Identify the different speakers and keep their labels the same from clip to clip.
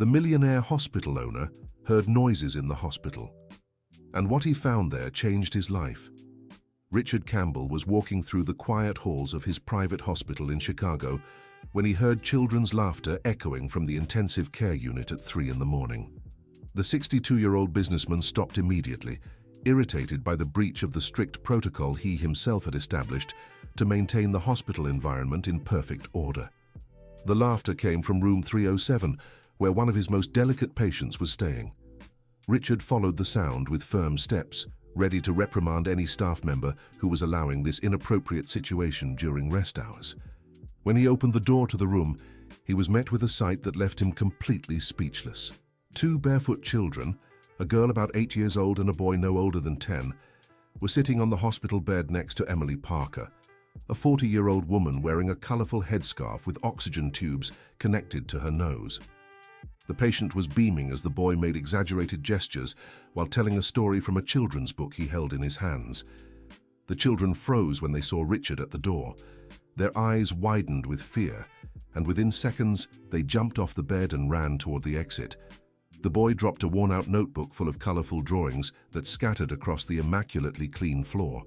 Speaker 1: The millionaire hospital owner heard noises in the hospital, and what he found there changed his life. Richard Campbell was walking through the quiet halls of his private hospital in Chicago when he heard children's laughter echoing from the intensive care unit at 3 in the morning. The 62-year-old businessman stopped immediately, irritated by the breach of the strict protocol he himself had established to maintain the hospital environment in perfect order. The laughter came from room 307, where one of his most delicate patients was staying. Richard followed the sound with firm steps, ready to reprimand any staff member who was allowing this inappropriate situation during rest hours. When he opened the door to the room, he was met with a sight that left him completely speechless. 2 barefoot children, a girl about 8 years old and a boy no older than 10, were sitting on the hospital bed next to Emily Parker, a 40-year-old woman wearing a colorful headscarf with oxygen tubes connected to her nose. The patient was beaming as the boy made exaggerated gestures while telling a story from a children's book he held in his hands. The children froze when they saw Richard at the door. Their eyes widened with fear, and within seconds they jumped off the bed and ran toward the exit. The boy dropped a worn-out notebook full of colorful drawings that scattered across the immaculately clean floor.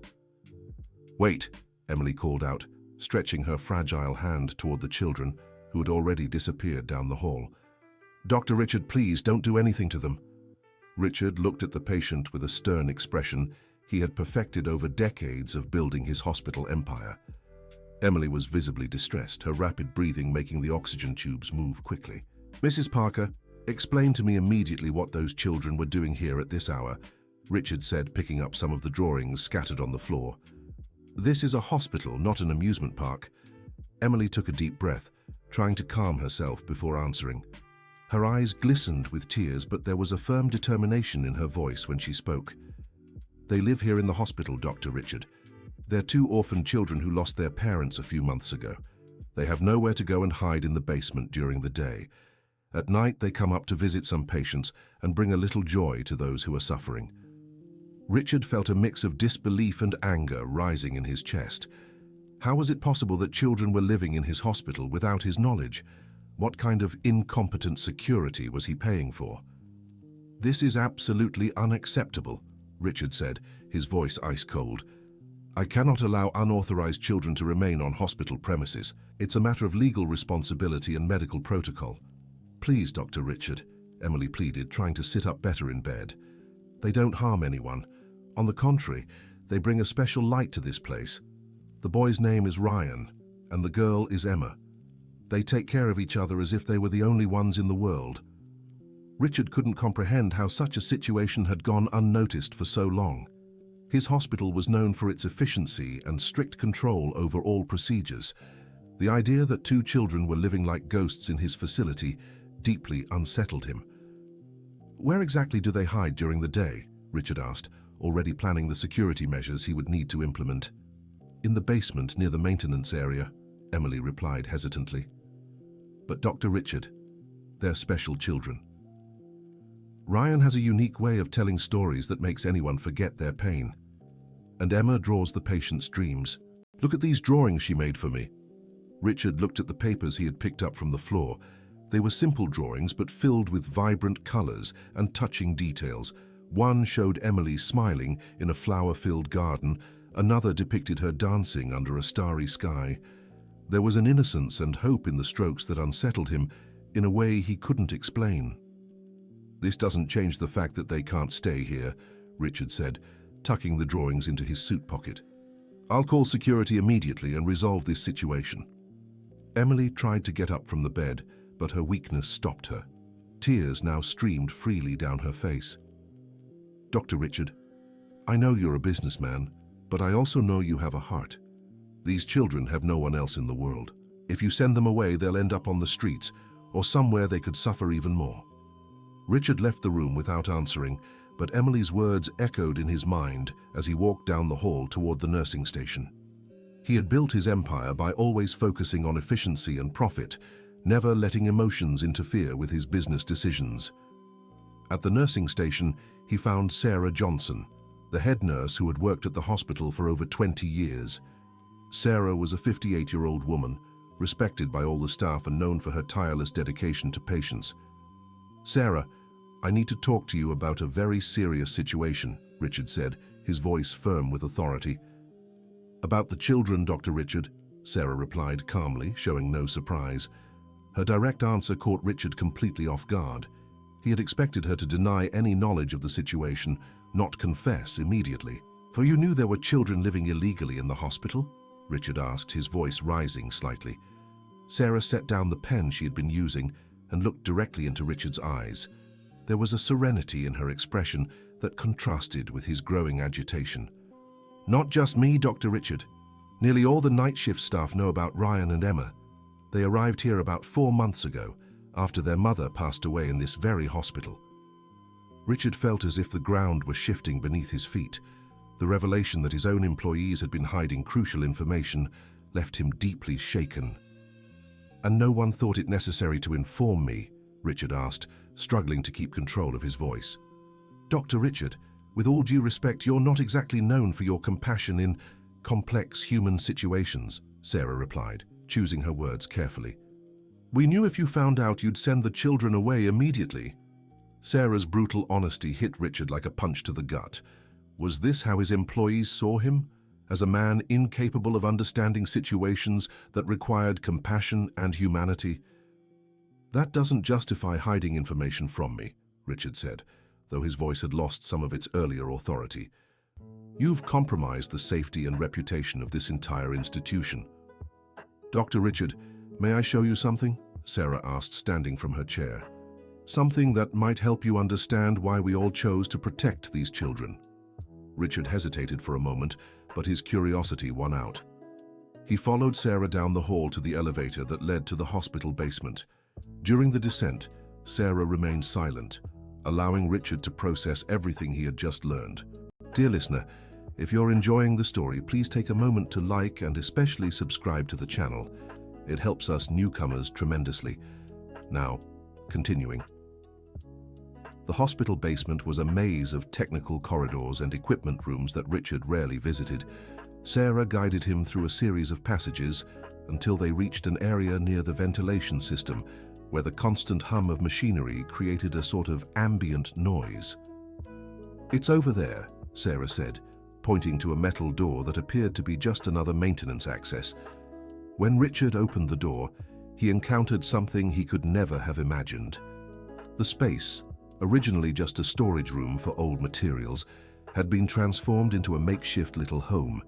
Speaker 1: "Wait," Emily called out, stretching her fragile hand toward the children, who had already disappeared down the hall. "Dr. Richard, please don't do anything to them." Richard looked at the patient with a stern expression he had perfected over decades of building his hospital empire. Emily was visibly distressed, her rapid breathing making the oxygen tubes move quickly. "Mrs. Parker, explain to me immediately what those children were doing here at this hour," Richard said, picking up some of the drawings scattered on the floor. "This is a hospital, not an amusement park." Emily took a deep breath, trying to calm herself before answering. Her eyes glistened with tears, but there was a firm determination in her voice when she spoke. "They live here in the hospital, Dr. Richard. They're 2 orphaned children who lost their parents a few months ago. They have nowhere to go and hide in the basement during the day. At night, they come up to visit some patients and bring a little joy to those who are suffering." Richard felt a mix of disbelief and anger rising in his chest. How was it possible that children were living in his hospital without his knowledge? What kind of incompetent security was he paying for? "This is absolutely unacceptable," Richard said, his voice ice-cold. "I cannot allow unauthorized children to remain on hospital premises. It's a matter of legal responsibility and medical protocol." "Please, Dr. Richard," Emily pleaded, trying to sit up better in bed. "They don't harm anyone. On the contrary, they bring a special light to this place. The boy's name is Ryan, and the girl is Emma. They take care of each other as if they were the only ones in the world." Richard couldn't comprehend how such a situation had gone unnoticed for so long. His hospital was known for its efficiency and strict control over all procedures. The idea that 2 children were living like ghosts in his facility deeply unsettled him. "Where exactly do they hide during the day?" Richard asked, already planning the security measures he would need to implement. "In the basement near the maintenance area," Emily replied hesitantly. "But Dr. Richard, they're special children. Ryan has a unique way of telling stories that makes anyone forget their pain. And Emma draws the patient's dreams. Look at these drawings she made for me." Richard looked at the papers he had picked up from the floor. They were simple drawings but filled with vibrant colors and touching details. One showed Emily smiling in a flower-filled garden. Another depicted her dancing under a starry sky. There was an innocence and hope in the strokes that unsettled him in a way he couldn't explain. "This doesn't change the fact that they can't stay here," Richard said, tucking the drawings into his suit pocket. "I'll call security immediately and resolve this situation." Emily tried to get up from the bed, but her weakness stopped her. Tears now streamed freely down her face. "Dr. Richard, I know you're a businessman, but I also know you have a heart. These children have no one else in the world. If you send them away, they'll end up on the streets, or somewhere they could suffer even more." Richard left the room without answering, but Emily's words echoed in his mind as he walked down the hall toward the nursing station. He had built his empire by always focusing on efficiency and profit, never letting emotions interfere with his business decisions. At the nursing station, he found Sarah Johnson, the head nurse who had worked at the hospital for over 20 years. Sarah was a 58-year-old woman, respected by all the staff and known for her tireless dedication to patients. "Sarah, I need to talk to you about a very serious situation," Richard said, his voice firm with authority. "About the children, Dr. Richard," Sarah replied calmly, showing no surprise. Her direct answer caught Richard completely off guard. He had expected her to deny any knowledge of the situation, not confess immediately. "For you knew there were children living illegally in the hospital?" Richard asked, his voice rising slightly. Sarah set down the pen she had been using and looked directly into Richard's eyes. There was a serenity in her expression that contrasted with his growing agitation. "Not just me, Dr. Richard. Nearly all the night shift staff know about Ryan and Emma. They arrived here about 4 months ago, after their mother passed away in this very hospital." Richard felt as if the ground was shifting beneath his feet. The revelation that his own employees had been hiding crucial information left him deeply shaken. "And no one thought it necessary to inform me?" Richard asked, struggling to keep control of his voice. "Dr. Richard, with all due respect, you're not exactly known for your compassion in complex human situations," Sarah replied, choosing her words carefully. "We knew if you found out you'd send the children away immediately." Sarah's brutal honesty hit Richard like a punch to the gut. Was this how his employees saw him? As a man incapable of understanding situations that required compassion and humanity? "That doesn't justify hiding information from me," Richard said, though his voice had lost some of its earlier authority. "You've compromised the safety and reputation of this entire institution." "Dr. Richard, may I show you something?" Sarah asked, standing from her chair. "Something that might help you understand why we all chose to protect these children." Richard hesitated for a moment, but his curiosity won out. He followed Sarah down the hall to the elevator that led to the hospital basement. During the descent, Sarah remained silent, allowing Richard to process everything he had just learned. Dear listener, if you're enjoying the story, please take a moment to like and especially subscribe to the channel. It helps us newcomers tremendously. Now, continuing. The hospital basement was a maze of technical corridors and equipment rooms that Richard rarely visited. Sarah guided him through a series of passages until they reached an area near the ventilation system, where the constant hum of machinery created a sort of ambient noise. "It's over there," Sarah said, pointing to a metal door that appeared to be just another maintenance access. When Richard opened the door, he encountered something he could never have imagined. The space, originally just a storage room for old materials, had been transformed into a makeshift little home.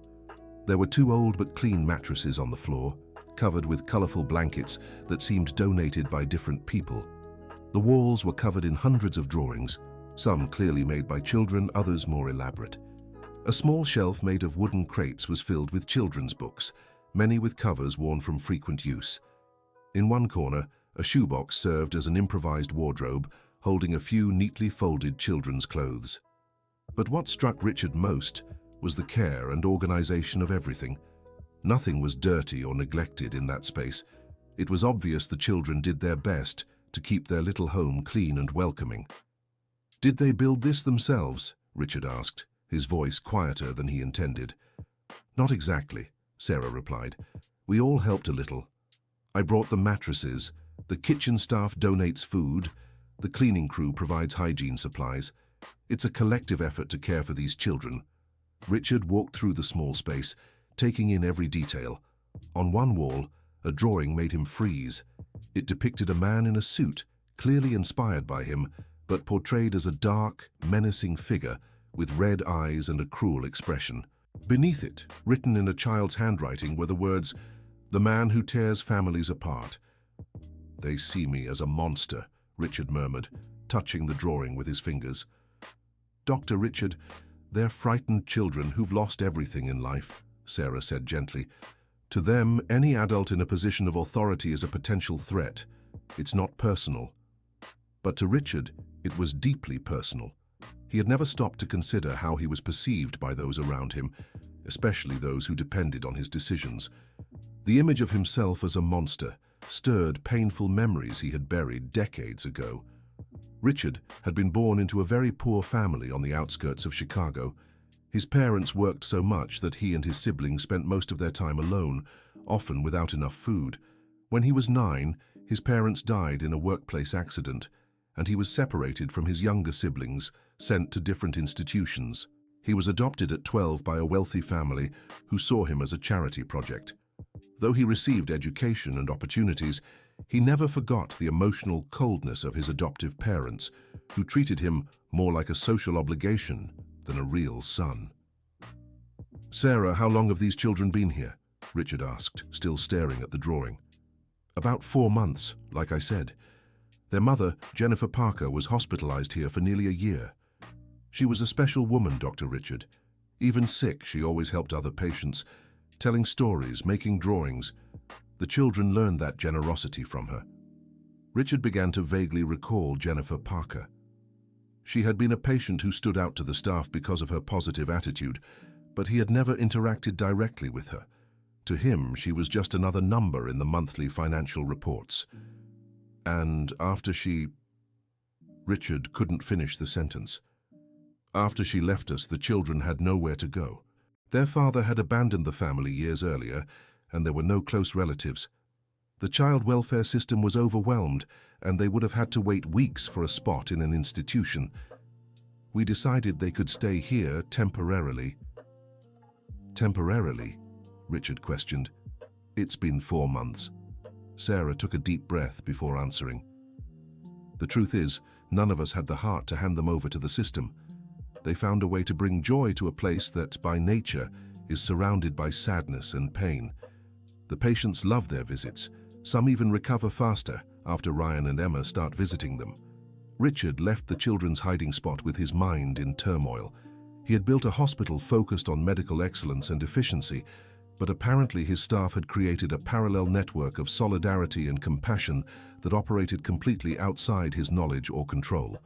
Speaker 1: There were 2 old but clean mattresses on the floor, covered with colorful blankets that seemed donated by different people. The walls were covered in hundreds of drawings, some clearly made by children, others more elaborate. A small shelf made of wooden crates was filled with children's books, many with covers worn from frequent use. In one corner, a shoebox served as an improvised wardrobe, holding a few neatly folded children's clothes. But what struck Richard most was the care and organization of everything. Nothing was dirty or neglected in that space. It was obvious the children did their best to keep their little home clean and welcoming. "Did they build this themselves?" Richard asked, his voice quieter than he intended. "Not exactly," Sarah replied. "We all helped a little. I brought the mattresses, the kitchen staff donates food, the cleaning crew provides hygiene supplies. It's a collective effort to care for these children." Richard walked through the small space, taking in every detail. On one wall, a drawing made him freeze. It depicted a man in a suit, clearly inspired by him, but portrayed as a dark, menacing figure with red eyes and a cruel expression. Beneath it, written in a child's handwriting, were the words, "The man who tears families apart." "They see me as a monster," Richard murmured, touching the drawing with his fingers. "Dr. Richard, they're frightened children who've lost everything in life," Sarah said gently. "To them, any adult in a position of authority is a potential threat. It's not personal." But to Richard, it was deeply personal. He had never stopped to consider how he was perceived by those around him, especially those who depended on his decisions. The image of himself as a monster stirred painful memories he had buried decades ago. Richard had been born into a very poor family on the outskirts of Chicago. His parents worked so much that he and his siblings spent most of their time alone, often without enough food. When he was 9, his parents died in a workplace accident, and he was separated from his younger siblings, sent to different institutions. He was adopted at 12 by a wealthy family who saw him as a charity project. Though he received education and opportunities, he never forgot the emotional coldness of his adoptive parents, who treated him more like a social obligation than a real son. "Sarah, how long have these children been here?" Richard asked, still staring at the drawing. "About 4 months, like I said. Their mother, Jennifer Parker, was hospitalized here for nearly a year. She was a special woman, Dr. Richard. Even sick, she always helped other patients, telling stories, making drawings. The children learned that generosity from her." Richard began to vaguely recall Jennifer Parker. She had been a patient who stood out to the staff because of her positive attitude, but he had never interacted directly with her. To him, she was just another number in the monthly financial reports. And after she... Richard couldn't finish the sentence. "After she left us, the children had nowhere to go. Their father had abandoned the family years earlier, and there were no close relatives. The child welfare system was overwhelmed, and they would have had to wait weeks for a spot in an institution. We decided they could stay here temporarily." "Temporarily?" Richard questioned. "It's been 4 months." Sarah took a deep breath before answering. "The truth is, none of us had the heart to hand them over to the system. They found a way to bring joy to a place that, by nature, is surrounded by sadness and pain. The patients love their visits. Some even recover faster after Ryan and Emma start visiting them." Richard left the children's hiding spot with his mind in turmoil. He had built a hospital focused on medical excellence and efficiency, but apparently his staff had created a parallel network of solidarity and compassion that operated completely outside his knowledge or control.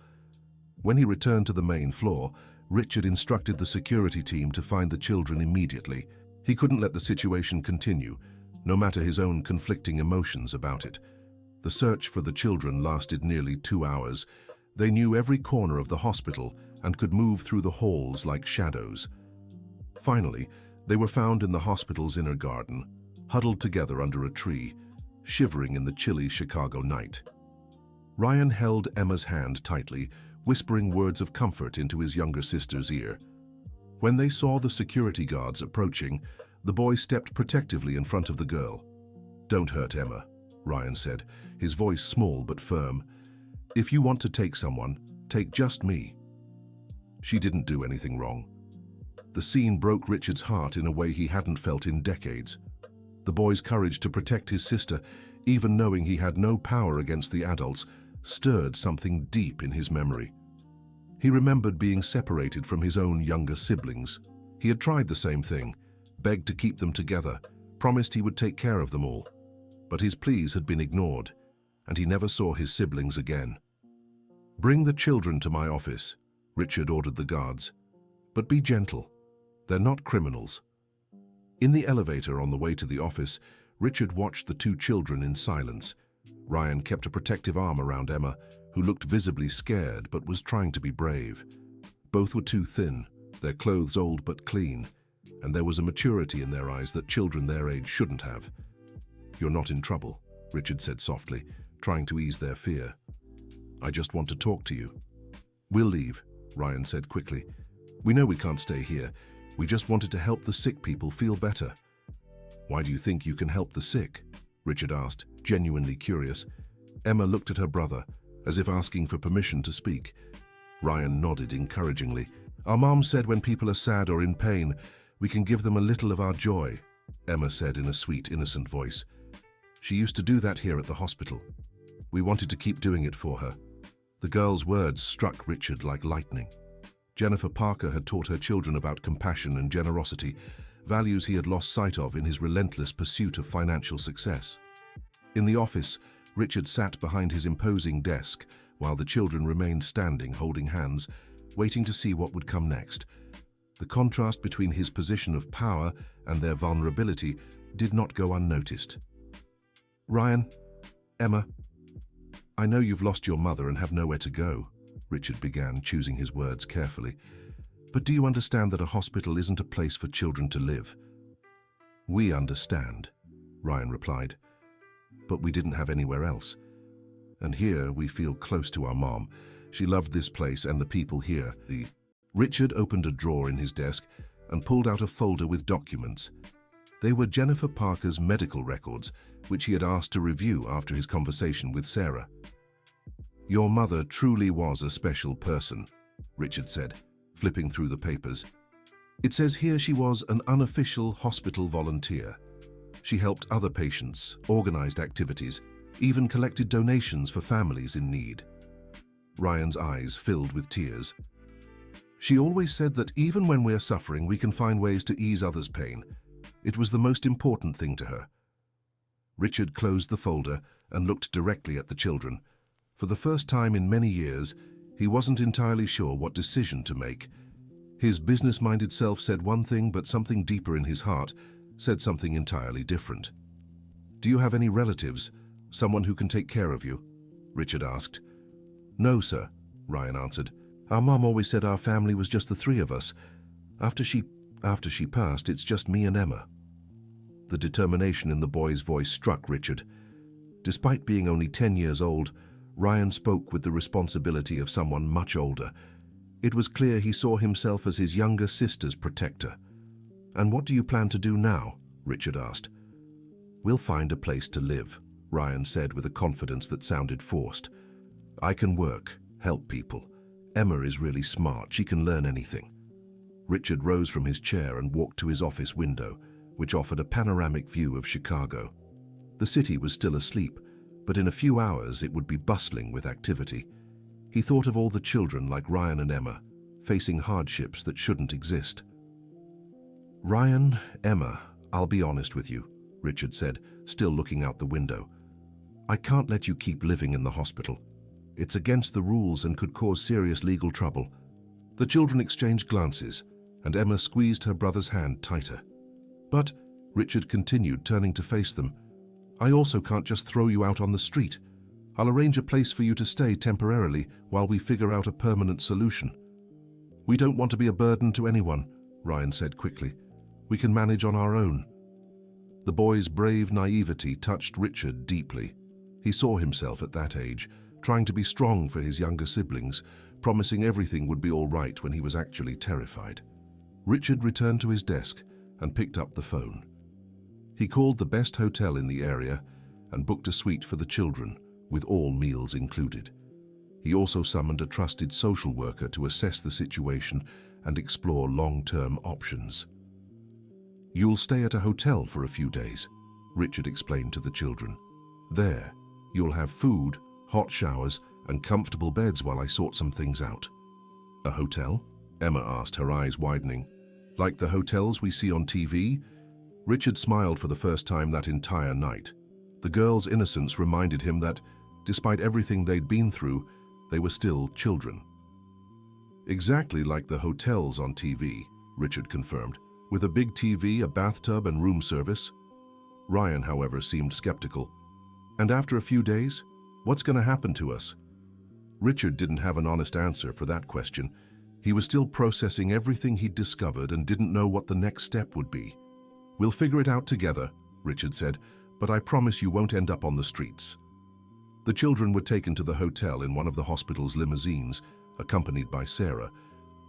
Speaker 1: When he returned to the main floor, Richard instructed the security team to find the children immediately. He couldn't let the situation continue, no matter his own conflicting emotions about it. The search for the children lasted nearly 2 hours. They knew every corner of the hospital and could move through the halls like shadows. Finally, they were found in the hospital's inner garden, huddled together under a tree, shivering in the chilly Chicago night. Ryan held Emma's hand tightly, whispering words of comfort into his younger sister's ear. When they saw the security guards approaching, the boy stepped protectively in front of the girl. "Don't hurt Emma," Ryan said, his voice small but firm. "If you want to take someone, take just me. She didn't do anything wrong." The scene broke Richard's heart in a way he hadn't felt in decades. The boy's courage to protect his sister, even knowing he had no power against the adults, stirred something deep in his memory. He remembered being separated from his own younger siblings. He had tried the same thing, begged to keep them together, promised he would take care of them all. But his pleas had been ignored, and he never saw his siblings again. "Bring the children to my office," Richard ordered the guards. "But be gentle. They're not criminals." In the elevator on the way to the office, Richard watched the 2 children in silence. Ryan kept a protective arm around Emma, who looked visibly scared but was trying to be brave. Both were too thin, their clothes old but clean, and there was a maturity in their eyes that children their age shouldn't have. "You're not in trouble," Richard said softly, trying to ease their fear. "I just want to talk to you." "We'll leave," Ryan said quickly. "We know we can't stay here. We just wanted to help the sick people feel better." "Why do you think you can help the sick?" Richard asked, genuinely curious. Emma looked at her brother, as if asking for permission to speak. Ryan nodded encouragingly. "Our mom said when people are sad or in pain, we can give them a little of our joy," Emma said in a sweet, innocent voice. "She used to do that here at the hospital. We wanted to keep doing it for her." The girl's words struck Richard like lightning. Jennifer Parker had taught her children about compassion and generosity, values he had lost sight of in his relentless pursuit of financial success. In the office, Richard sat behind his imposing desk while the children remained standing, holding hands, waiting to see what would come next. The contrast between his position of power and their vulnerability did not go unnoticed. "Ryan, Emma, I know you've lost your mother and have nowhere to go," Richard began, choosing his words carefully. "But do you understand that a hospital isn't a place for children to live?" "We understand," Ryan replied. "But we didn't have anywhere else. And here we feel close to our mom. She loved this place and the people here. Richard opened a drawer in his desk and pulled out a folder with documents. They were Jennifer Parker's medical records, which he had asked to review after his conversation with Sarah. "Your mother truly was a special person," Richard said, flipping through the papers. "It says here she was an unofficial hospital volunteer. She helped other patients, organized activities, even collected donations for families in need." Ryan's eyes filled with tears. "She always said that even when we're suffering, we can find ways to ease others' pain. It was the most important thing to her." Richard closed the folder and looked directly at the children. For the first time in many years, he wasn't entirely sure what decision to make. His business-minded self said one thing, but something deeper in his heart said something entirely different. "Do you have any relatives, someone who can take care of you?" Richard asked. "No, sir," Ryan answered. "Our mom always said our family was just the three of us. After she passed, it's just me and Emma." The determination in the boy's voice struck Richard. Despite being only 10 years old, Ryan spoke with the responsibility of someone much older. It was clear he saw himself as his younger sister's protector. "And what do you plan to do now?" Richard asked. "We'll find a place to live," Ryan said with a confidence that sounded forced. "I can work, help people. Emma is really smart. She can learn anything." Richard rose from his chair and walked to his office window, which offered a panoramic view of Chicago. The city was still asleep, but in a few hours it would be bustling with activity. He thought of all the children like Ryan and Emma, facing hardships that shouldn't exist. "Ryan, Emma, I'll be honest with you," Richard said, still looking out the window. "I can't let you keep living in the hospital. It's against the rules and could cause serious legal trouble." The children exchanged glances, and Emma squeezed her brother's hand tighter. "But," Richard continued, turning to face them, "I also can't just throw you out on the street. I'll arrange a place for you to stay temporarily while we figure out a permanent solution." "We don't want to be a burden to anyone," Ryan said quickly. "We can manage on our own." The boy's brave naivety touched Richard deeply. He saw himself at that age, trying to be strong for his younger siblings, promising everything would be all right when he was actually terrified. Richard returned to his desk and picked up the phone. He called the best hotel in the area and booked a suite for the children, with all meals included. He also summoned a trusted social worker to assess the situation and explore long-term options. "You'll stay at a hotel for a few days," Richard explained to the children. "There, you'll have food, hot showers, and comfortable beds while I sort some things out." "A hotel?" Emma asked, her eyes widening. "Like the hotels we see on TV?" Richard smiled for the first time that entire night. The girls' innocence reminded him that, despite everything they'd been through, they were still children. "Exactly like the hotels on TV," Richard confirmed, "with a big TV, a bathtub, and room service." Ryan, however, seemed skeptical. "And after a few days, what's going to happen to us?" Richard didn't have an honest answer for that question. He was still processing everything he'd discovered and didn't know what the next step would be. "We'll figure it out together," Richard said, "but I promise you won't end up on the streets." The children were taken to the hotel in one of the hospital's limousines, accompanied by Sarah,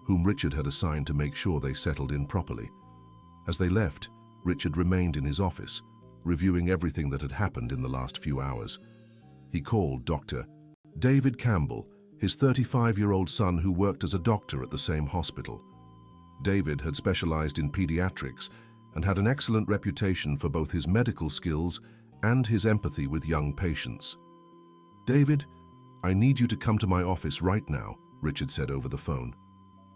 Speaker 1: whom Richard had assigned to make sure they settled in properly. As they left, Richard remained in his office, reviewing everything that had happened in the last few hours. He called Dr. David Campbell, his 35-year-old son who worked as a doctor at the same hospital. David had specialized in pediatrics and had an excellent reputation for both his medical skills and his empathy with young patients. "David, I need you to come to my office right now," Richard said over the phone.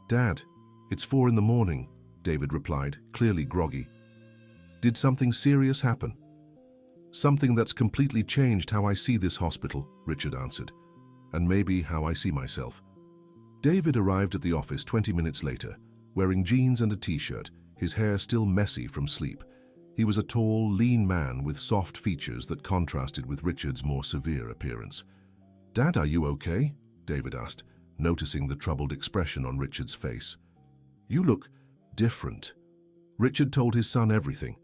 Speaker 1: "Dad, it's 4 in the morning," David replied, clearly groggy. "Did something serious happen?" "Something that's completely changed how I see this hospital," Richard answered, "and maybe how I see myself." David arrived at the office 20 minutes later, wearing jeans and a t-shirt, his hair still messy from sleep. He was a tall, lean man with soft features that contrasted with Richard's more severe appearance. "Dad, are you okay?" David asked, noticing the troubled expression on Richard's face. "You look different." Richard told his son everything,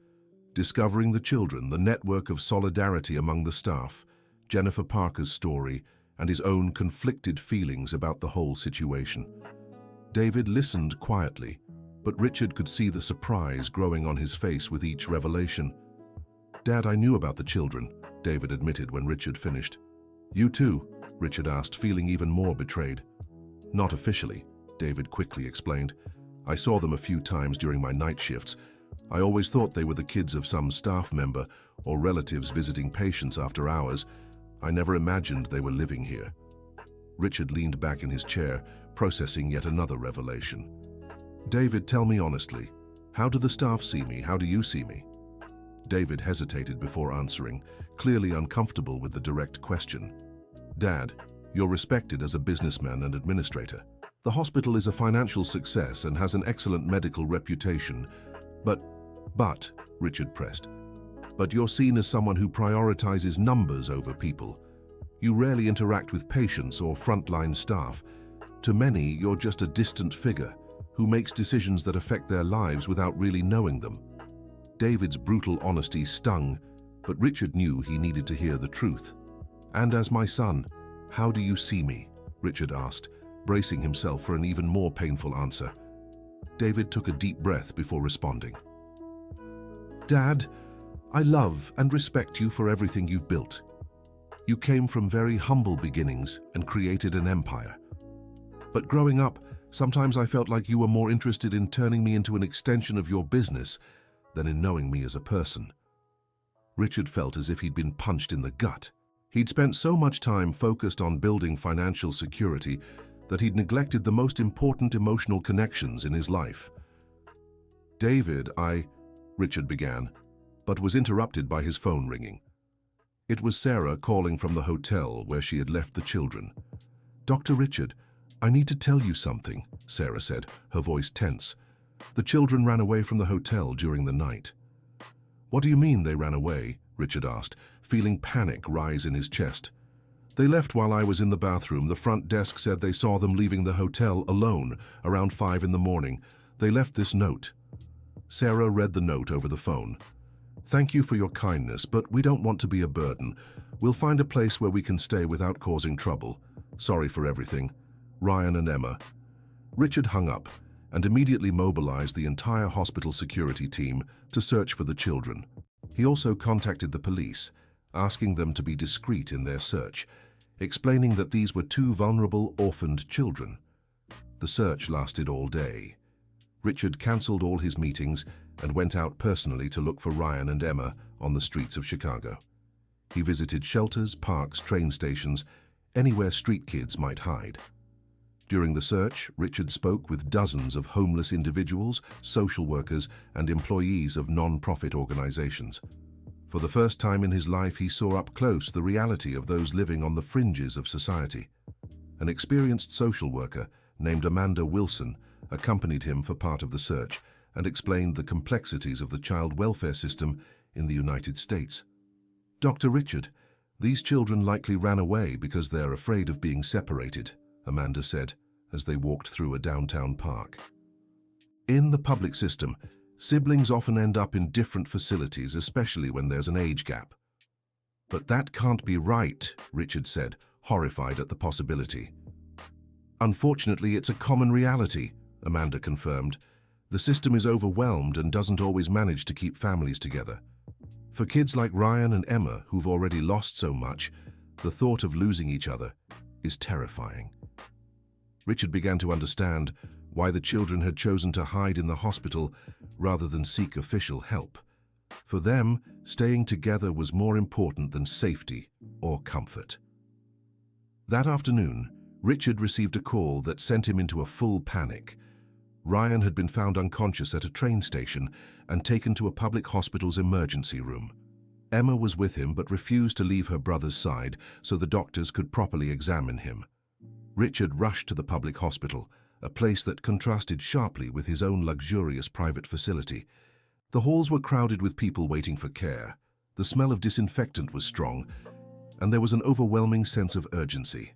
Speaker 1: discovering the children, the network of solidarity among the staff, Jennifer Parker's story, and his own conflicted feelings about the whole situation. David listened quietly, but Richard could see the surprise growing on his face with each revelation. "Dad, I knew about the children," David admitted when Richard finished. "You too?" Richard asked, feeling even more betrayed. "Not officially," David quickly explained. "I saw them a few times during my night shifts. I always thought they were the kids of some staff member or relatives visiting patients after hours. I never imagined they were living here." Richard leaned back in his chair, processing yet another revelation. "David, tell me honestly, how do the staff see me? How do you see me?" David hesitated before answering, clearly uncomfortable with the direct question. "Dad, you're respected as a businessman and administrator. The hospital is a financial success and has an excellent medical reputation. But, Richard pressed, "but you're seen as someone who prioritizes numbers over people. You rarely interact with patients or frontline staff. To many, you're just a distant figure who makes decisions that affect their lives without really knowing them." David's brutal honesty stung, but Richard knew he needed to hear the truth. "And as my son, how do you see me?" Richard asked, bracing himself for an even more painful answer. David took a deep breath before responding. "Dad, I love and respect you for everything you've built. You came from very humble beginnings and created an empire. But growing up, sometimes I felt like you were more interested in turning me into an extension of your business than in knowing me as a person." Richard felt as if he'd been punched in the gut. He'd spent so much time focused on building financial security that he'd neglected the most important emotional connections in his life. "David, Richard began, but was interrupted by his phone ringing. It was Sarah calling from the hotel where she had left the children. "Dr. Richard, I need to tell you something," Sarah said, her voice tense. "The children ran away from the hotel during the night." "What do you mean they ran away?" Richard asked, feeling panic rise in his chest. "They left while I was in the bathroom. The front desk said they saw them leaving the hotel alone around 5 in the morning. They left this note." Sarah read the note over the phone. "Thank you for your kindness, but we don't want to be a burden. We'll find a place where we can stay without causing trouble. Sorry for everything. Ryan and Emma." Richard hung up and immediately mobilized the entire hospital security team to search for the children. He also contacted the police, asking them to be discreet in their search, explaining that these were 2 vulnerable, orphaned children. The search lasted all day. Richard cancelled all his meetings and went out personally to look for Ryan and Emma on the streets of Chicago. He visited shelters, parks, train stations, anywhere street kids might hide. During the search, Richard spoke with dozens of homeless individuals, social workers, and employees of non-profit organizations. For the first time in his life, he saw up close the reality of those living on the fringes of society. An experienced social worker named Amanda Wilson accompanied him for part of the search and explained the complexities of the child welfare system in the United States. "Dr. Richard, these children likely ran away because they're afraid of being separated," Amanda said as they walked through a downtown park. "In the public system, siblings often end up in different facilities, especially when there's an age gap." "But that can't be right," Richard said, horrified at the possibility. "Unfortunately, it's a common reality," Amanda confirmed. "The system is overwhelmed and doesn't always manage to keep families together. For kids like Ryan and Emma, who've already lost so much, the thought of losing each other is terrifying." Richard began to understand why the children had chosen to hide in the hospital rather than seek official help. For them, staying together was more important than safety or comfort. That afternoon, Richard received a call that sent him into a full panic. Ryan had been found unconscious at a train station and taken to a public hospital's emergency room. Emma was with him but refused to leave her brother's side so the doctors could properly examine him. Richard rushed to the public hospital, a place that contrasted sharply with his own luxurious private facility. The halls were crowded with people waiting for care. The smell of disinfectant was strong, and there was an overwhelming sense of urgency.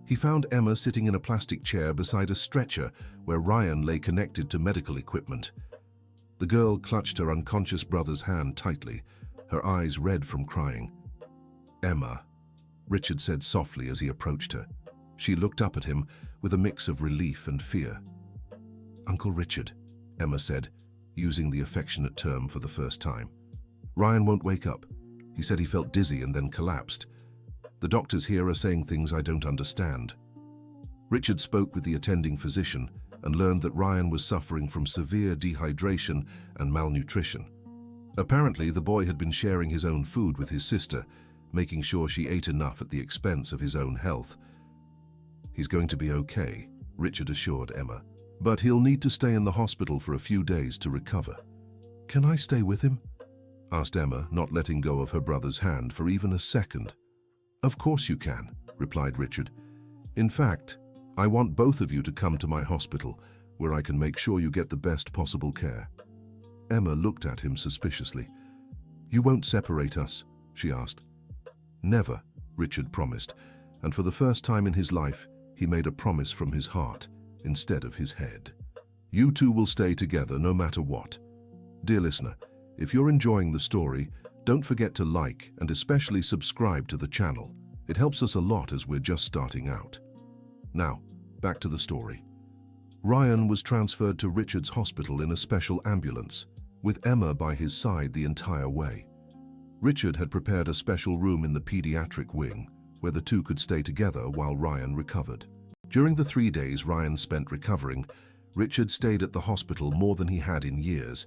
Speaker 1: He found Emma sitting in a plastic chair beside a stretcher where Ryan lay connected to medical equipment. The girl clutched her unconscious brother's hand tightly, her eyes red from crying. "Emma," Richard said softly as he approached her. She looked up at him with a mix of relief and fear. "Uncle Richard," Emma said, using the affectionate term for the first time. "Ryan won't wake up. He said he felt dizzy and then collapsed. The doctors here are saying things I don't understand." Richard spoke with the attending physician and learned that Ryan was suffering from severe dehydration and malnutrition. Apparently, the boy had been sharing his own food with his sister, making sure she ate enough at the expense of his own health. "He's going to be okay," Richard assured Emma, "but he'll need to stay in the hospital for a few days to recover." "Can I stay with him?" asked Emma, not letting go of her brother's hand for even a second. "Of course you can," replied Richard. "In fact, I want both of you to come to my hospital, where I can make sure you get the best possible care." Emma looked at him suspiciously. "You won't separate us?" she asked. "Never," Richard promised, and for the first time in his life, he made a promise from his heart instead of his head. "You two will stay together no matter what." Dear listener, if you're enjoying the story, don't forget to like and especially subscribe to the channel. It helps us a lot as we're just starting out. Now, back to the story. Ryan was transferred to Richard's hospital in a special ambulance, with Emma by his side the entire way. Richard had prepared a special room in the pediatric wing, where the two could stay together while Ryan recovered. During the 3 days Ryan spent recovering, Richard stayed at the hospital more than he had in years.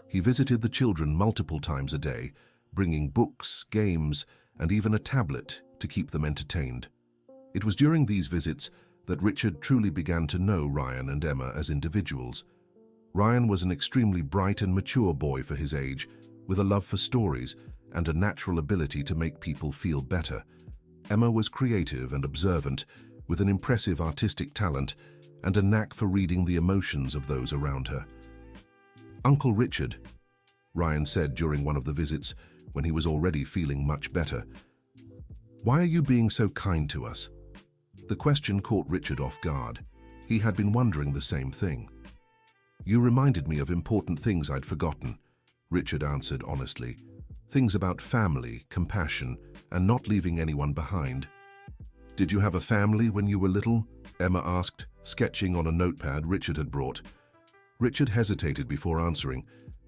Speaker 1: He visited the children multiple times a day, bringing books, games, and even a tablet to keep them entertained. It was during these visits that Richard truly began to know Ryan and Emma as individuals. Ryan was an extremely bright and mature boy for his age, with a love for stories and a natural ability to make people feel better. Emma was creative and observant, with an impressive artistic talent and a knack for reading the emotions of those around her. "Uncle Richard," Ryan said during one of the visits when he was already feeling much better, "why are you being so kind to us?" The question caught Richard off guard. He had been wondering the same thing. "You reminded me of important things I'd forgotten," Richard answered honestly. "Things about family, compassion, and not leaving anyone behind." "Did you have a family when you were little?" Emma asked, sketching on a notepad Richard had brought. Richard hesitated before answering.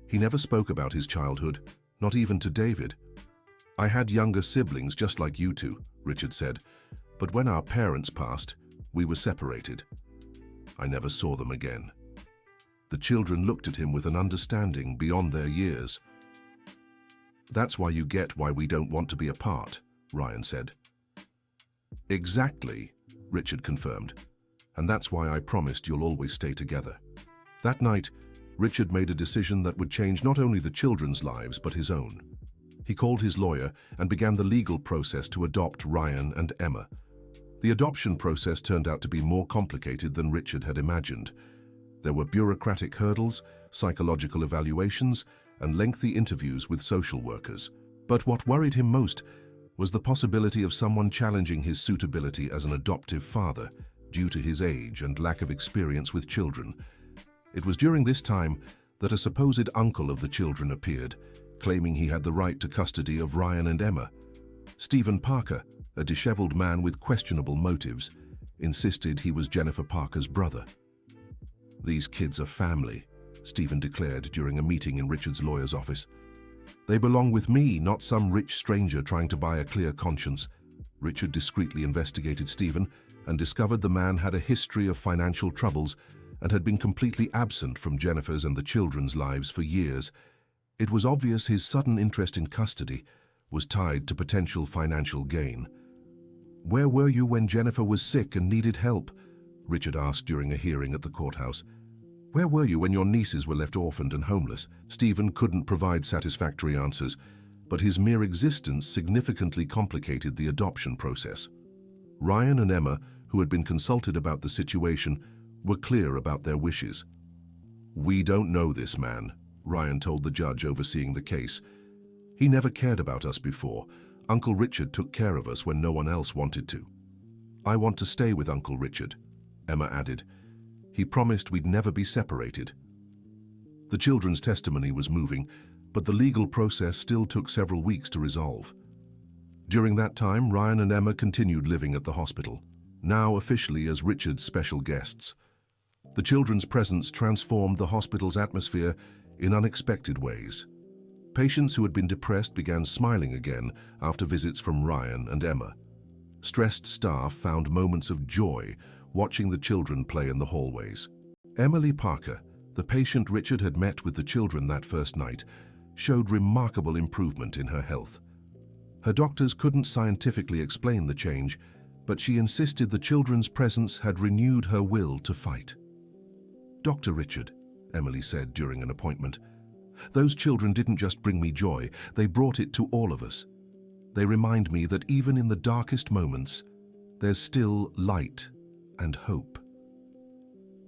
Speaker 1: He never spoke about his childhood, not even to David. "I had younger siblings just like you two," Richard said, "but when our parents passed, we were separated. I never saw them again." The children looked at him with an understanding beyond their years. "That's why you get why we don't want to be apart," Ryan said. "Exactly," Richard confirmed. "And that's why I promised you'll always stay together." That night, Richard made a decision that would change not only the children's lives, but his own. He called his lawyer and began the legal process to adopt Ryan and Emma. The adoption process turned out to be more complicated than Richard had imagined. There were bureaucratic hurdles, psychological evaluations, and lengthy interviews with social workers. But what worried him most was the possibility of someone challenging his suitability as an adoptive father due to his age and lack of experience with children. It was during this time that a supposed uncle of the children appeared, claiming he had the right to custody of Ryan and Emma. Stephen Parker, a disheveled man with questionable motives, insisted he was Jennifer Parker's brother. "These kids are family," Stephen declared during a meeting in Richard's lawyer's office. "They belong with me, not some rich stranger trying to buy a clear conscience." Richard discreetly investigated Stephen and discovered the man had a history of financial troubles and had been completely absent from Jennifer's and the children's lives for years. It was obvious his sudden interest in custody was tied to potential financial gain. "Where were you when Jennifer was sick and needed help?" Richard asked during a hearing at the courthouse. "Where were you when your nieces were left orphaned and homeless?" Stephen couldn't provide satisfactory answers, but his mere existence significantly complicated the adoption process. Ryan and Emma, who had been consulted about the situation, were clear about their wishes. "We don't know this man," Ryan told the judge overseeing the case. "He never cared about us before. Uncle Richard took care of us when no one else wanted to." "I want to stay with Uncle Richard," Emma added. "He promised we'd never be separated." The children's testimony was moving, but the legal process still took several weeks to resolve. During that time, Ryan and Emma continued living at the hospital, now officially as Richard's special guests. The children's presence transformed the hospital's atmosphere in unexpected ways. Patients who had been depressed began smiling again after visits from Ryan and Emma. Stressed staff found moments of joy watching the children play in the hallways. Emily Parker, the patient Richard had met with the children that first night, showed remarkable improvement in her health. Her doctors couldn't scientifically explain the change, but she insisted the children's presence had renewed her will to fight. "Dr. Richard," Emily said during an appointment, "those children didn't just bring me joy, they brought it to all of us. They remind me that even in the darkest moments, there's still light and hope."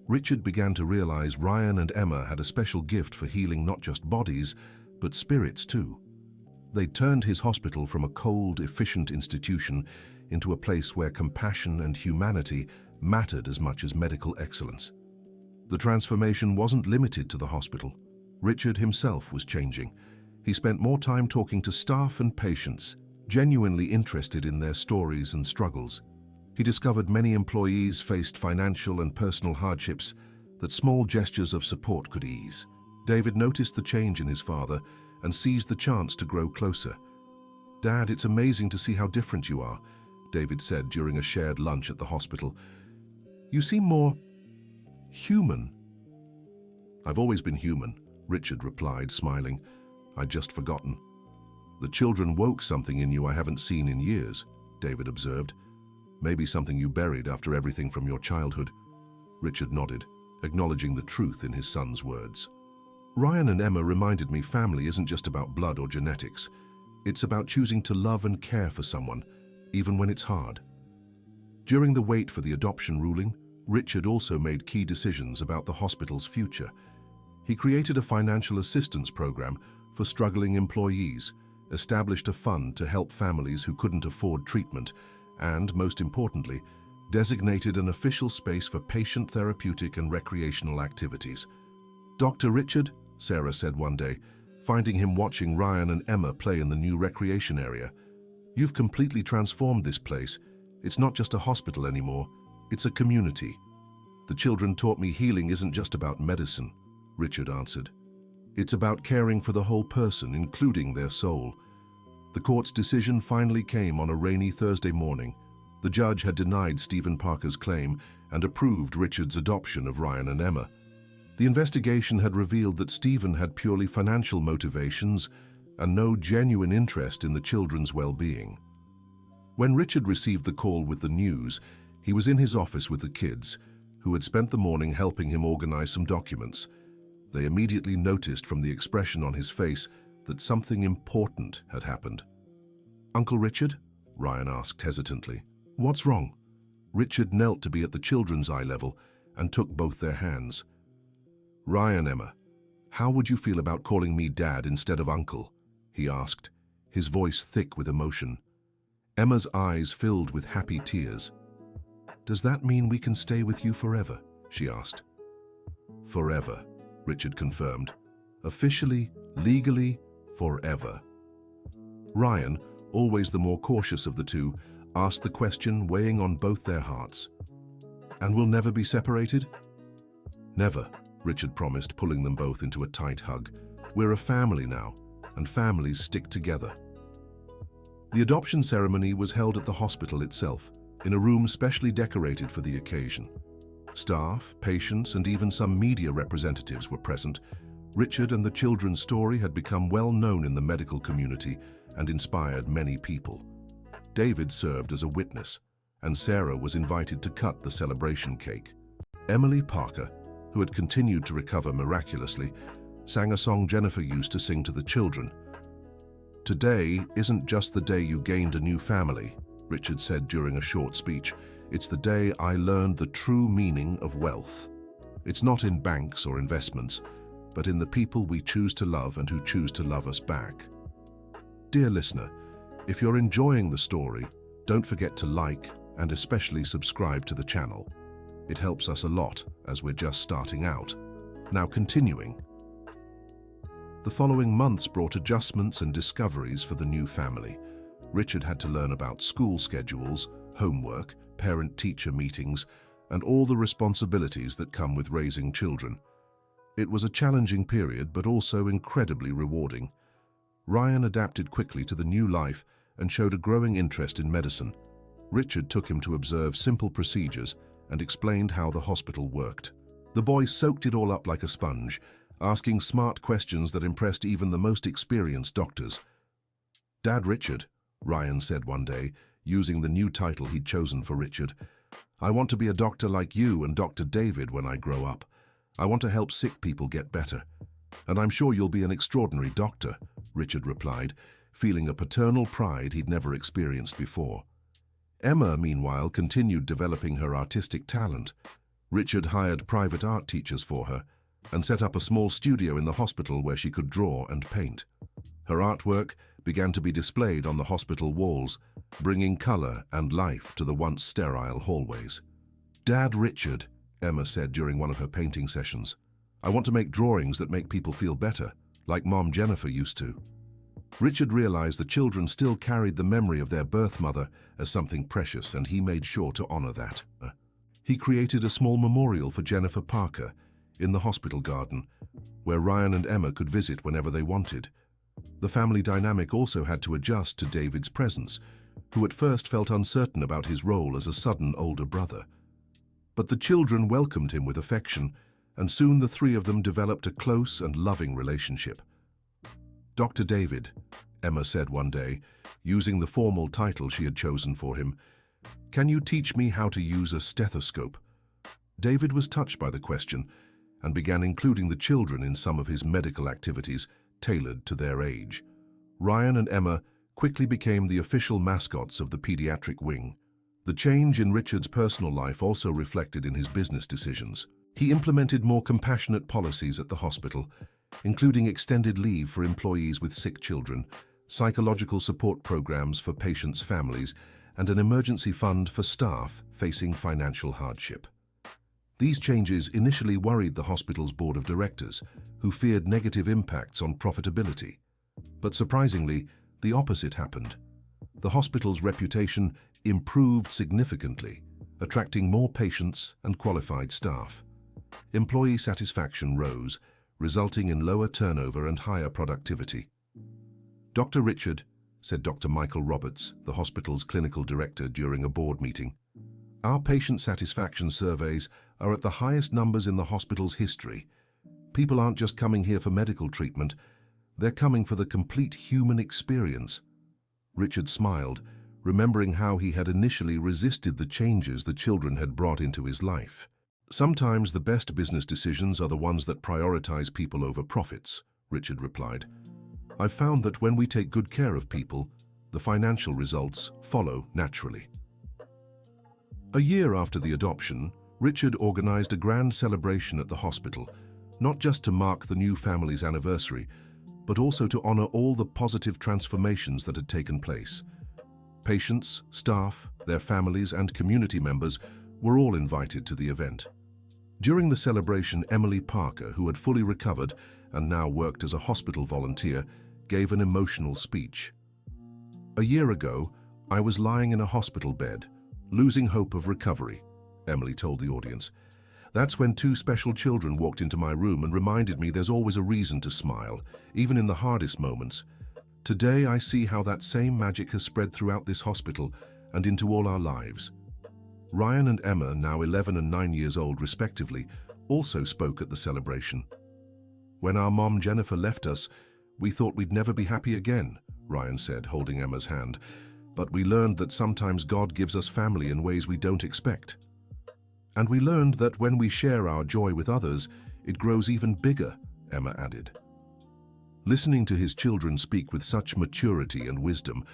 Speaker 1: Richard began to realize Ryan and Emma had a special gift for healing not just bodies, but spirits too. They turned his hospital from a cold, efficient institution into a place where compassion and humanity mattered as much as medical excellence. The transformation wasn't limited to the hospital. Richard himself was changing. He spent more time talking to staff and patients, genuinely interested in their stories and struggles. He discovered many employees faced financial and personal hardships that small gestures of support could ease. David noticed the change in his father and seized the chance to grow closer. "Dad, it's amazing to see how different you are," David said during a shared lunch at the hospital. "You seem more human." "I've always been human," Richard replied, smiling. "I'd just forgotten." "The children woke something in you I haven't seen in years," David observed. "Maybe something you buried after everything from your childhood." Richard nodded, acknowledging the truth in his son's words. "Ryan and Emma reminded me family isn't just about blood or genetics. It's about choosing to love and care for someone, even when it's hard." During the wait for the adoption ruling, Richard also made key decisions about the hospital's future. He created a financial assistance program for struggling employees, established a fund to help families who couldn't afford treatment, and, most importantly, designated an official space for patient therapeutic and recreational activities. "Dr. Richard," Sarah said one day, finding him watching Ryan and Emma play in the new recreation area, "you've completely transformed this place. It's not just a hospital anymore, it's a community." "The children taught me healing isn't just about medicine," Richard answered. "It's about caring for the whole person, including their soul." The court's decision finally came on a rainy Thursday morning. The judge had denied Stephen Parker's claim and approved Richard's adoption of Ryan and Emma. The investigation had revealed that Stephen had purely financial motivations and no genuine interest in the children's well-being. When Richard received the call with the news, he was in his office with the kids, who had spent the morning helping him organize some documents. They immediately noticed from the expression on his face that something important had happened. "Uncle Richard?" Ryan asked hesitantly. "What's wrong?" Richard knelt to be at the children's eye level and took both their hands. "Ryan, Emma, how would you feel about calling me Dad instead of Uncle?" he asked, his voice thick with emotion. Emma's eyes filled with happy tears. "Does that mean we can stay with you forever?" she asked. "Forever," Richard confirmed. "Officially, legally, forever." Ryan, always the more cautious of the two, asked the question, weighing on both their hearts. "And we'll never be separated?" "Never," Richard promised, pulling them both into a tight hug. "We're a family now, and families stick together." The adoption ceremony was held at the hospital itself, in a room specially decorated for the occasion. Staff, patients, and even some media representatives were present. Richard and the children's story had become well known in the medical community and inspired many people. David served as a witness, and Sarah was invited to cut the celebration cake. Emily Parker, who had continued to recover miraculously, sang a song Jennifer used to sing to the children. "Today isn't just the day you gained a new family," Richard said during a short speech. "It's the day I learned the true meaning of wealth. It's not in banks or investments, but in the people we choose to love and who choose to love us back." Dear listener, if you're enjoying the story, don't forget to like and especially subscribe to the channel. It helps us a lot as we're just starting out. Now continuing. The following months brought adjustments and discoveries for the new family. Richard had to learn about school schedules, homework, parent-teacher meetings, and all the responsibilities that come with raising children. It was a challenging period, but also incredibly rewarding. Ryan adapted quickly to the new life and showed a growing interest in medicine. Richard took him to observe simple procedures and explained how the hospital worked. The boy soaked it all up like a sponge, asking smart questions that impressed even the most experienced doctors. "Dad Richard," Ryan said one day, using the new title he'd chosen for Richard, "I want to be a doctor like you and Dr. David when I grow up. I want to help sick people get better. And I'm sure you'll be an extraordinary doctor," Richard replied, feeling a paternal pride he'd never experienced before. Emma, meanwhile, continued developing her artistic talent. Richard hired private art teachers for her and set up a small studio in the hospital where she could draw and paint. Her artwork began to be displayed on the hospital walls, bringing color and life to the once sterile hallways. "Dad Richard," Emma said during one of her painting sessions, "I want to make drawings that make people feel better, like Mom Jennifer used to." Richard realized the children still carried the memory of their birth mother as something precious, and he made sure to honor that. He created a small memorial for Jennifer Parker in the hospital garden, where Ryan and Emma could visit whenever they wanted. The family dynamic also had to adjust to David's presence, who at first felt uncertain about his role as a sudden older brother. But the children welcomed him with affection, and soon the three of them developed a close and loving relationship. "Dr. David," Emma said one day, using the formal title she had chosen for him, "can you teach me how to use a stethoscope?" David was touched by the question and began including the children in some of his medical activities tailored to their age. Ryan and Emma quickly became the official mascots of the pediatric wing. The change in Richard's personal life also reflected in his business decisions. He implemented more compassionate policies at the hospital, including extended leave for employees with sick children, psychological support programs for patients' families, and an emergency fund for staff facing financial hardship. These changes initially worried the hospital's board of directors, who feared negative impacts on profitability. But surprisingly, the opposite happened. The hospital's reputation improved significantly, attracting more patients and qualified staff. Employee satisfaction rose, resulting in lower turnover and higher productivity. "Dr. Richard," said Dr. Michael Roberts, the hospital's clinical director, during a board meeting, "our patient satisfaction surveys are at the highest numbers in the hospital's history. People aren't just coming here for medical treatment, they're coming for the complete human experience." Richard smiled, remembering how he had initially resisted the changes the children had brought into his life. "Sometimes the best business decisions are the ones that prioritize people over profits," Richard replied. "I've found that when we take good care of people, the financial results follow naturally." A year after the adoption, Richard organized a grand celebration at the hospital, not just to mark the new family's anniversary, but also to honor all the positive transformations that had taken place. Patients, staff, their families, and community members were all invited to the event. During the celebration, Emily Parker, who had fully recovered and now worked as a hospital volunteer, gave an emotional speech. "A year ago, I was lying in a hospital bed, losing hope of recovery," Emily told the audience. "That's when two special children walked into my room and reminded me there's always a reason to smile, even in the hardest moments. Today I see how that same magic has spread throughout this hospital and into all our lives." Ryan and Emma, now 11 and 9 years old respectively, also spoke at the celebration. "When our mom Jennifer left us, we thought we'd never be happy again," Ryan said, holding Emma's hand. "But we learned that sometimes God gives us family in ways we don't expect. And we learned that when we share our joy with others, it grows even bigger," Emma added. Listening to his children speak with such maturity and wisdom,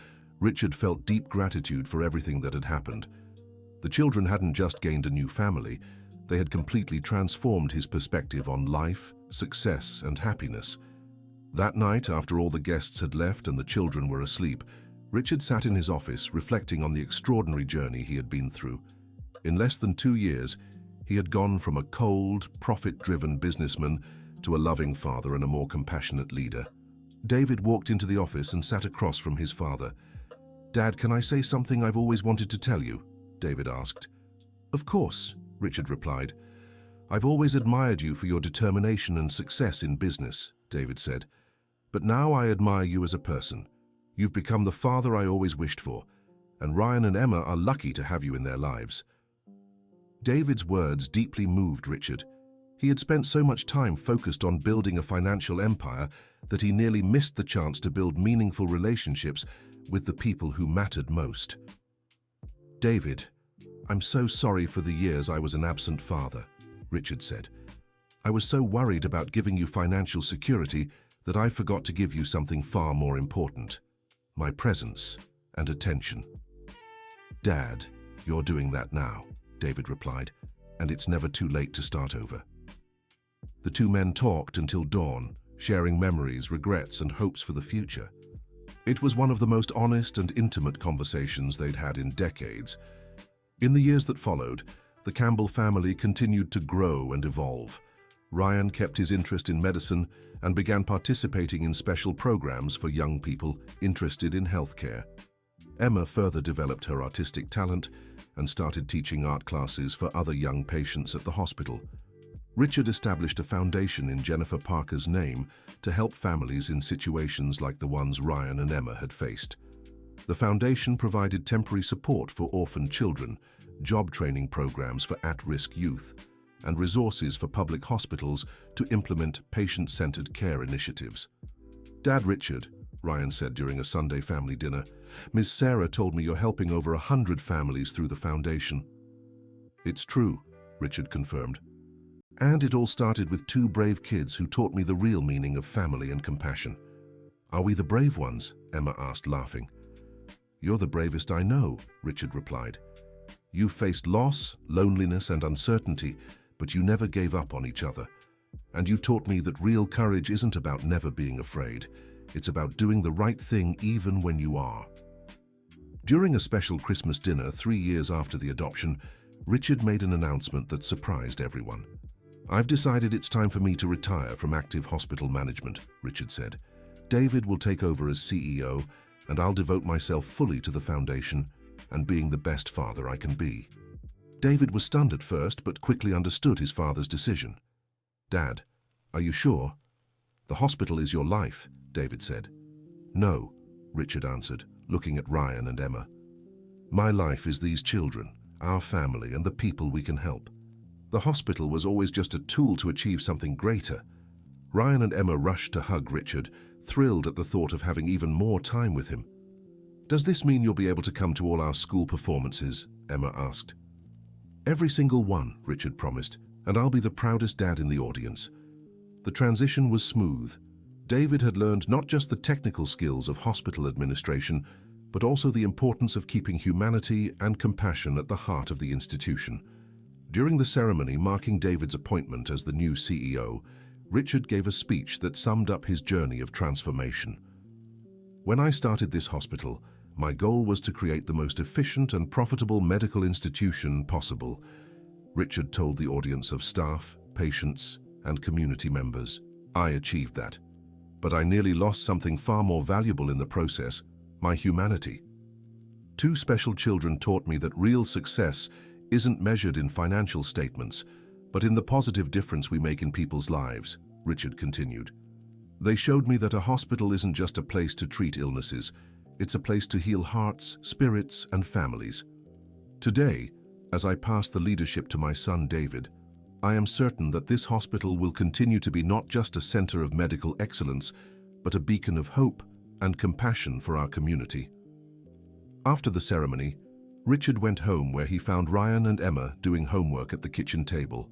Speaker 1: Richard felt deep gratitude for everything that had happened. The children hadn't just gained a new family, they had completely transformed his perspective on life, success, and happiness. That night, after all the guests had left and the children were asleep, Richard sat in his office reflecting on the extraordinary journey he had been through. In less than 2 years, he had gone from a cold, profit-driven businessman to a loving father and a more compassionate leader. David walked into the office and sat across from his father. "Dad, can I say something I've always wanted to tell you?" David asked. "Of course," Richard replied. "I've always admired you for your determination and success in business," David said. "But now I admire you as a person. You've become the father I always wished for, and Ryan and Emma are lucky to have you in their lives." David's words deeply moved Richard. He had spent so much time focused on building a financial empire that he nearly missed the chance to build meaningful relationships with the people who mattered most. "David, I'm so sorry for the years I was an absent father," Richard said. "I was so worried about giving you financial security that I forgot to give you something far more important: my presence and attention." "Dad, you're doing that now," David replied, "and it's never too late to start over." The two men talked until dawn, sharing memories, regrets, and hopes for the future. It was one of the most honest and intimate conversations they'd had in decades. In the years that followed, the Campbell family continued to grow and evolve. Ryan kept his interest in medicine and began participating in special programs for young people interested in healthcare. Emma further developed her artistic talent and started teaching art classes for other young patients at the hospital. Richard established a foundation in Jennifer Parker's name to help families in situations like the ones Ryan and Emma had faced. The foundation provided temporary support for orphaned children, job training programs for at-risk youth, and resources for public hospitals to implement patient-centered care initiatives. "Dad Richard," Ryan said during a Sunday family dinner, "Miss Sarah told me you're helping over 100 families through the foundation." "It's true," Richard confirmed. "And it all started with two brave kids who taught me the real meaning of family and compassion." "Are we the brave ones?" Emma asked, laughing. "You're the bravest I know," Richard replied. "You faced loss, loneliness, and uncertainty, but you never gave up on each other. And you taught me that real courage isn't about never being afraid. It's about doing the right thing even when you are." During a special Christmas dinner 3 years after the adoption, Richard made an announcement that surprised everyone. "I've decided it's time for me to retire from active hospital management," Richard said. "David will take over as CEO, and I'll devote myself fully to the foundation and being the best father I can be." David was stunned at first, but quickly understood his father's decision. "Dad, are you sure? The hospital is your life," David said. "No," Richard answered, looking at Ryan and Emma. "My life is these children, our family, and the people we can help. The hospital was always just a tool to achieve something greater." Ryan and Emma rushed to hug Richard, thrilled at the thought of having even more time with him. "Does this mean you'll be able to come to all our school performances?" Emma asked. "Every single one," Richard promised, "and I'll be the proudest dad in the audience." The transition was smooth. David had learned not just the technical skills of hospital administration, but also the importance of keeping humanity and compassion at the heart of the institution. During the ceremony marking David's appointment as the new CEO, Richard gave a speech that summed up his journey of transformation. "When I started this hospital, my goal was to create the most efficient and profitable medical institution possible," Richard told the audience of staff, patients, and community members. "I achieved that. But I nearly lost something far more valuable in the process: my humanity. Two special children taught me that real success isn't measured in financial statements, but in the positive difference we make in people's lives," Richard continued. "They showed me that a hospital isn't just a place to treat illnesses, it's a place to heal hearts, spirits, and families. Today, as I pass the leadership to my son David, I am certain that this hospital will continue to be not just a center of medical excellence, but a beacon of hope and compassion for our community." After the ceremony, Richard went home where he found Ryan and Emma doing homework at the kitchen table.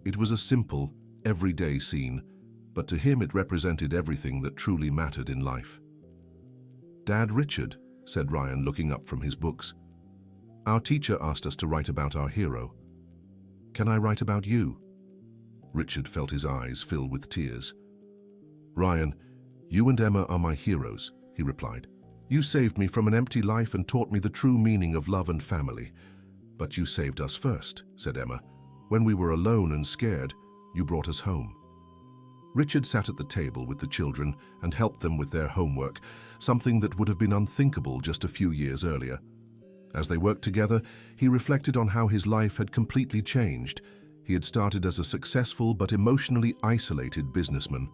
Speaker 1: It was a simple, everyday scene, but to him it represented everything that truly mattered in life. "Dad Richard," said Ryan, looking up from his books, "our teacher asked us to write about our hero. Can I write about you?" Richard felt his eyes fill with tears. "Ryan, you and Emma are my heroes," he replied. "You saved me from an empty life and taught me the true meaning of love and family. But you saved us first," said Emma. "When we were alone and scared, you brought us home. Richard sat at the table with the children and helped them with their homework, something that would have been unthinkable just a few years earlier. As they worked together, he reflected on how his life had completely changed. He had started as a successful but emotionally isolated businessman.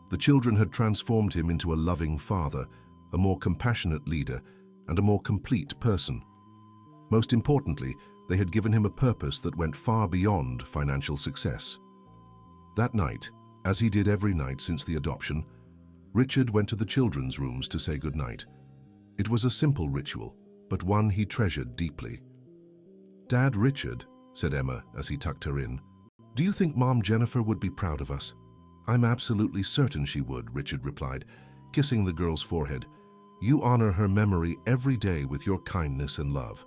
Speaker 1: The children had transformed him into a loving father, a more compassionate leader, and a more complete person. Most importantly, they had given him a purpose that went far beyond financial success. That night, as he did every night since the adoption, Richard went to the children's rooms to say goodnight. It was a simple ritual, but one he treasured deeply. "Dad Richard," said Emma as he tucked her in, "do you think Mom Jennifer would be proud of us?" "I'm absolutely certain she would," Richard replied, kissing the girl's forehead. "You honor her memory every day with your kindness and love."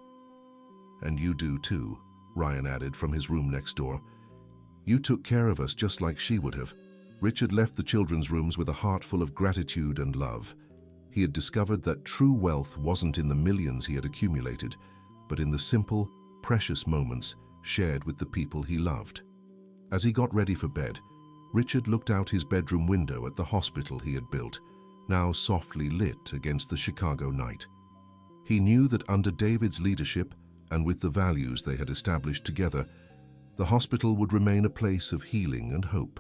Speaker 1: "And you do too," Ryan added from his room next door. "You took care of us just like she would have." Richard left the children's rooms with a heart full of gratitude and love. He had discovered that true wealth wasn't in the millions he had accumulated, but in the simple, precious moments shared with the people he loved. As he got ready for bed, Richard looked out his bedroom window at the hospital he had built, now softly lit against the Chicago night. He knew that under David's leadership and with the values they had established together, the hospital would remain a place of healing and hope.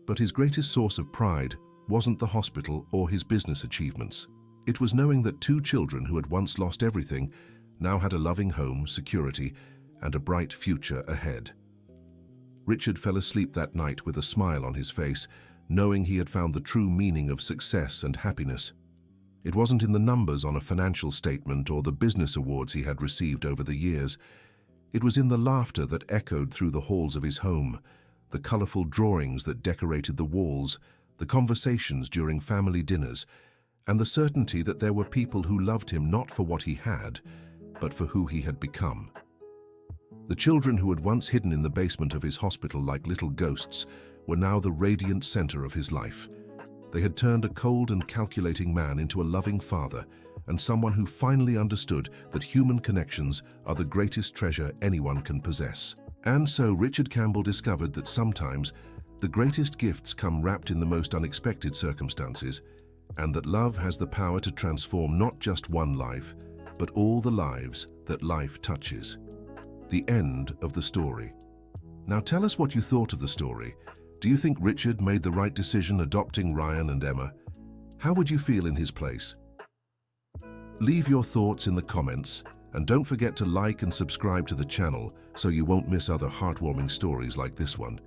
Speaker 1: But his greatest source of pride wasn't the hospital or his business achievements. It was knowing that two children who had once lost everything now had a loving home, security, and a bright future ahead. Richard fell asleep that night with a smile on his face, knowing he had found the true meaning of success and happiness. It wasn't in the numbers on a financial statement or the business awards he had received over the years. It was in the laughter that echoed through the halls of his home, the colorful drawings that decorated the walls, the conversations during family dinners, and the certainty that there were people who loved him not for what he had, but for who he had become. The children who had once hidden in the basement of his hospital like little ghosts were now the radiant center of his life. They had turned a cold and calculating man into a loving father and someone who finally understood that human connections are the greatest treasure anyone can possess. And so Richard Campbell discovered that sometimes the greatest gifts come wrapped in the most unexpected circumstances, and that love has the power to transform not just one life, but all the lives that life touches. The end of the story. Now tell us what you thought of the story. Do you think Richard made the right decision adopting Ryan and Emma? How would you feel in his place? Leave your thoughts in the comments, and don't forget to like and subscribe to the channel so you won't miss other heartwarming stories like this one.